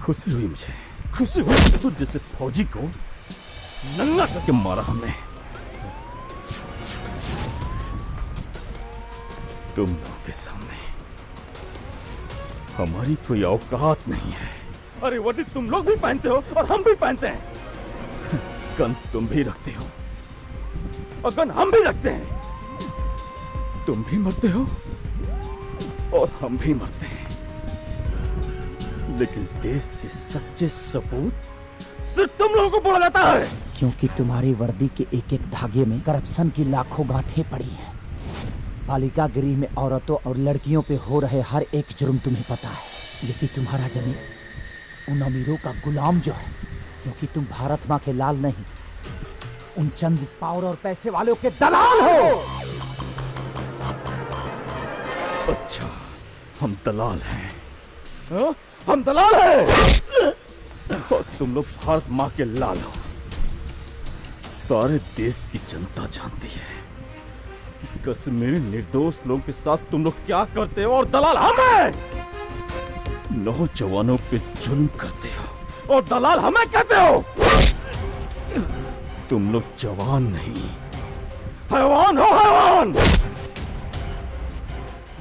खुशी हुई मुझे, खुशी हुई तो जैसे फौजी को नंगा करके मारा हमने। तुम लोगों के सामने हमारी कोई औकात नहीं है। अरे वर्दी तुम लोग भी पहनते हो और हम भी पहनते हैं। गन तुम भी रखते हो और गन हम भी रखते हैं। तुम भी मरते हो और हम भी मरते हैं, लेकिन देश के सच्चे सपूत सिर्फ तुम लोगों को बोला जाता है। क्योंकि तुम्हारी वर्दी के एक एक धागे में करप्शन की लाखों गांठें पड़ी हैं। बालिका गृह में औरतों और लड़कियों पे हो रहे हर एक जुर्म तुम्हें पता है, लेकिन तुम्हारा जमीन उन अमीरों का गुलाम जो है, क्योंकि तुम भारत माँ के लाल नहीं, उन चंद पावर और पैसे वालों के दलाल हो। अच्छा, हम दलाल हैं। हाँ? हम दलाल हैं और तुम लोग भारत माँ के लाल हो। सारे देश की जनता जानती है कश्मीरी निर्दोष लोगों के साथ तुम लोग क्या करते हो, और दलाल हम हैं। नौजवानों पे जुल्म करते हो और दलाल हमें कहते हो। तुम लोग जवान नहीं, हैवान हो, हैवान।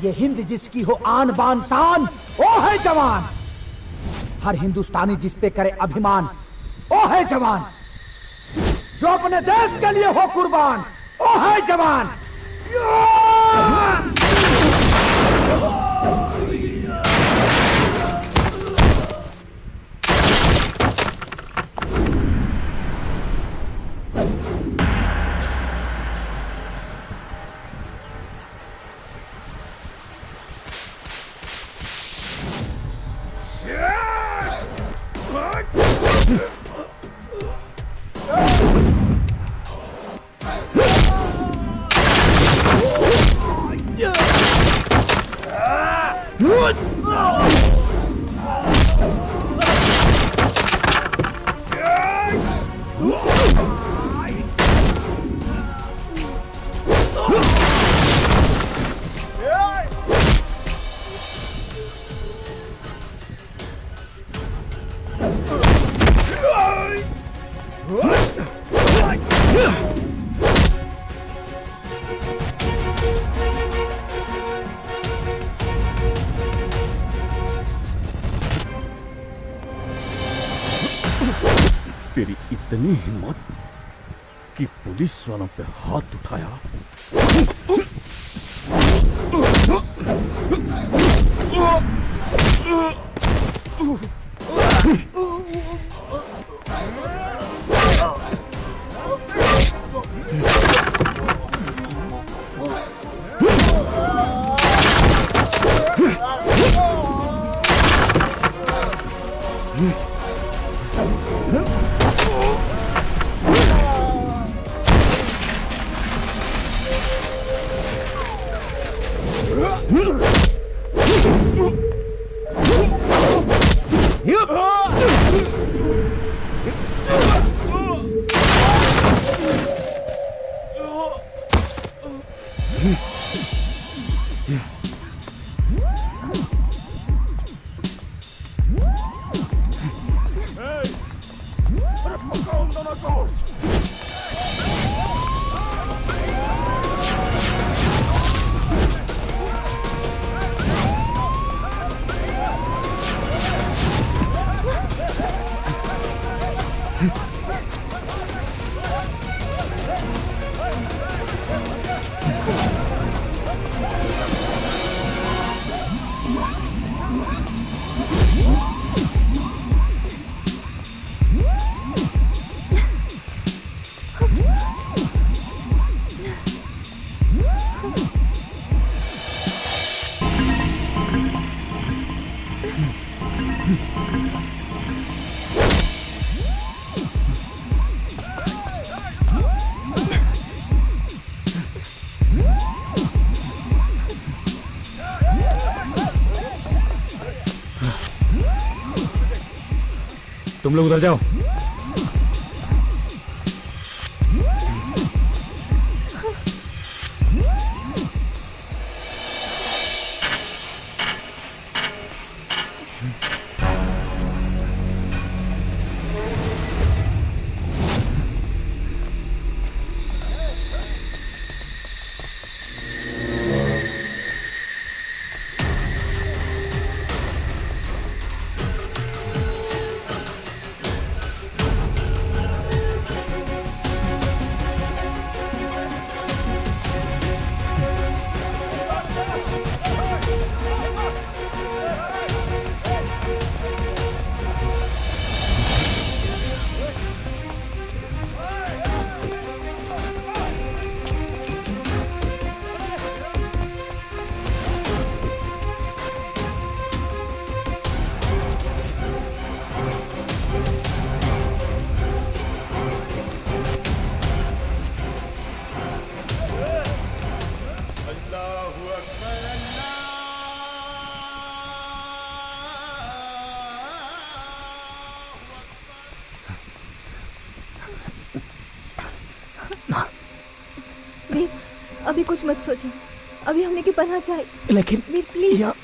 ये हिंद जिसकी हो आन बान शान, वो है जवान। हर हिंदुस्तानी जिस पे करे अभिमान, वो है जवान। जो अपने देश के लिए हो कुर्बान, वो है जवान। तेरी इतनी हिम्मत कि पुलिस वालों पे हाथ उठाया। तुम लोग उधर जाओ। अभी कुछ मत सोचो, अभी हमने की पनाह चाहिए। लेकिन वीर प्लीज। यहाँ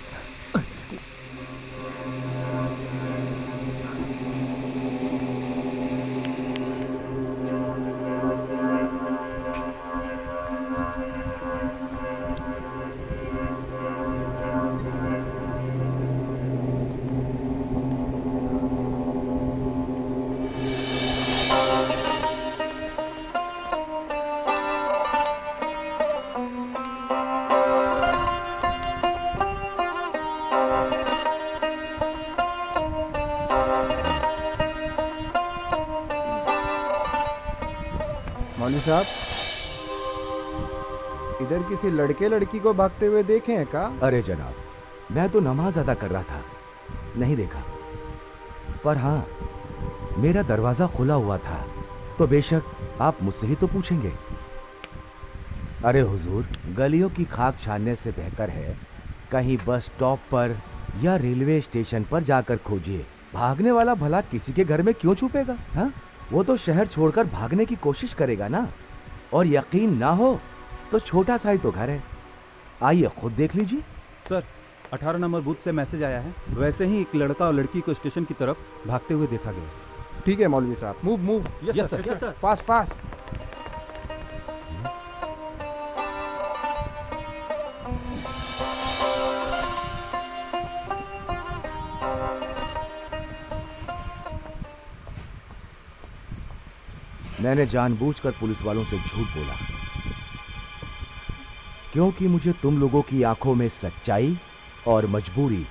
मौलवी साहब, इधर किसी लड़के लड़की को भागते हुए देखे हैं का? अरे जनाब, मैं तो नमाज अदा कर रहा था, नहीं देखा। पर हाँ, मेरा दरवाजा खुला हुआ था, तो बेशक आप मुझसे ही तो पूछेंगे। अरे हुजूर, गलियों की खाक छानने से बेहतर है कहीं बस स्टॉप पर या रेलवे स्टेशन पर जाकर खोजिए। भागने वाला भला किसी के घर में क्यों छुपेगा? हाँ, वो तो शहर छोड़कर भागने की कोशिश करेगा ना। और यकीन ना हो तो छोटा सा ही तो घर है, आइए खुद देख लीजिए। सर, 18 नंबर बूथ से मैसेज आया है। वैसे ही एक लड़का और लड़की को स्टेशन की तरफ भागते हुए देखा गया। ठीक है मौलवी साहब, move move. Yes sir. Fast fast. मैंने जानबूझकर पुलिस वालों से झूठ बोला, क्योंकि मुझे तुम लोगों की आंखों में सच्चाई और मजबूरी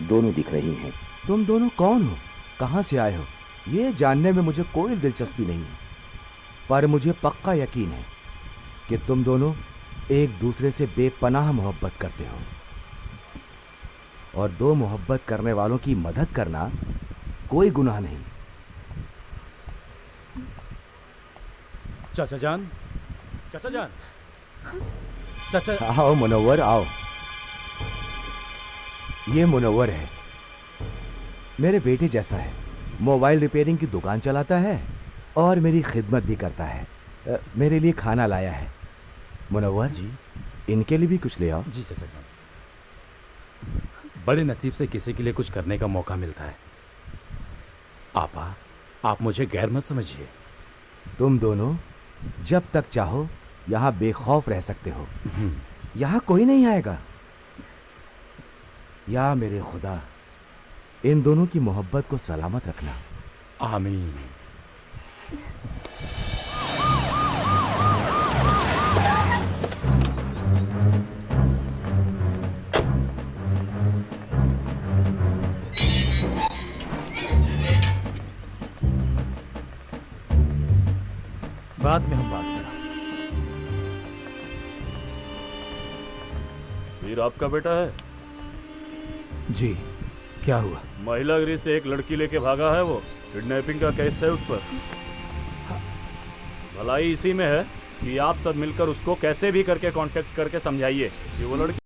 दोनों दिख रही हैं। तुम दोनों कौन हो, कहां से आए हो, ये जानने में मुझे कोई दिलचस्पी नहीं है। पर मुझे पक्का यकीन है कि तुम दोनों एक दूसरे से बेपनाह मोहब्बत करते हो, और दो मोहब्बत करने वालों की मदद करना कोई गुनाह नहीं। चाचा जान, चाचा जान, चाचा। आओ मुनव्वर, आओ। ये मुनव्वर है, मेरे बेटे जैसा है। मोबाइल रिपेयरिंग की दुकान चलाता है और मेरी खिदमत भी करता है। मेरे लिए खाना लाया है। मुनव्वर जी, इनके लिए भी कुछ ले आओ। जी चाचा जान। बड़े नसीब से किसी के लिए कुछ करने का मौका मिलता है। आपा, आप मुझे गैर मत समझिए। तुम दोनों जब तक चाहो यहाँ बेखौफ रह सकते हो, यहाँ कोई नहीं आएगा। या मेरे खुदा, इन दोनों की मोहब्बत को सलामत रखना। आमीन। बाद में हम बात करें। वीर आपका बेटा है? जी, क्या हुआ? महिला गृह से एक लड़की लेके भागा है, वो किडनैपिंग का केस है उस पर। भलाई इसी में है कि आप सब मिलकर उसको कैसे भी करके कांटेक्ट करके समझाइए कि वो लड़की